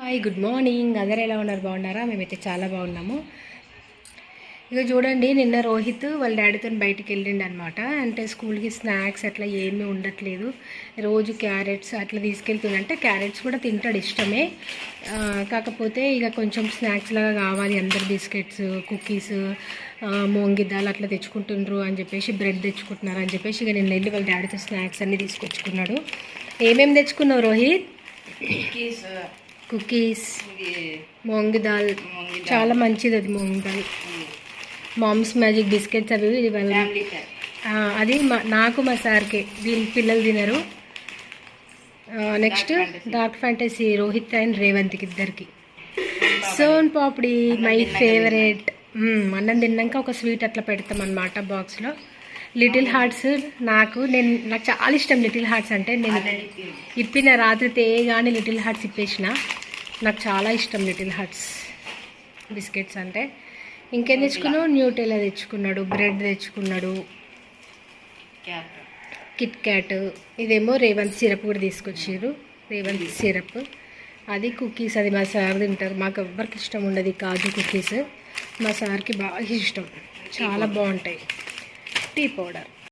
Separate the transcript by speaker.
Speaker 1: Hi, good morning. అందరూ ఎలా ఉన్నారు? బాగున్నారా? మేమైతే చాలా బాగున్నాము. ఇక చూడండి, నిన్న రోహిత్ వాళ్ళ డాడీతో బయటికి వెళ్ళిండు అనమాట. అంటే స్కూల్కి స్నాక్స్ అట్లా ఏమీ ఉండట్లేదు. రోజు క్యారెట్స్ అట్లా తీసుకెళ్తుంది. అంటే క్యారెట్స్ కూడా తింటాడు, ఇష్టమే. కాకపోతే ఇక కొంచెం స్నాక్స్ లాగా కావాలి, అందరు బిస్కెట్స్, కుకీస్, మోంగి దాల్ అట్లా తెచ్చుకుంటుండ్రు అని చెప్పేసి, బ్రెడ్ తెచ్చుకుంటున్నారు అని చెప్పేసి ఇక నిన్న వెళ్ళి వాళ్ళ డాడీతో స్నాక్స్ అన్నీ తీసుకొచ్చుకున్నాడు. ఏమేమి తెచ్చుకున్నావు రోహిత్? కుకీస్, మూంగ్ దాల్, చాలా మంచిది అది. Moong dal, mom's magic biscuits అవి అది నాకు మా సార్కి, వీళ్ళ పిల్లలు తినరు. Next dark fantasy Rohit and రేవంత్కి ఇద్దరికి. సోన్ పాపిడి మై ఫేవరెట్. అన్నం తిన్నాక ఒక స్వీట్ అట్లా పెడతాం అన్నమాట బాక్స్లో. లిటిల్ హార్ట్స్ నాకు చాలా ఇష్టం. లిటిల్ హార్ట్స్ అంటే నేను ఇప్పిన రాత్రి తేగానే లిటిల్ హార్ట్స్ ఇప్పేసిన. నాకు చాలా ఇష్టం లిటిల్ హార్ట్స్ బిస్కెట్స్ అంటే. ఇంకేం తెచ్చుకున్నావు? న్యూటెలా తెచ్చుకున్నాడు, బ్రెడ్ తెచ్చుకున్నాడు, కిట్ క్యాట్. ఇదేమో రేవంత్ సిరప్ కూడా తీసుకొచ్చారు, రేవంత్ సిరప్. అది కుకీస్, అది మా సార్ తింటారు. మాకు ఎవ్వరికి ఇష్టం ఉండదు కాజు కుకీస్, మా సార్కి బాగా ఇష్టం, చాలా బాగుంటాయి. Tea powder.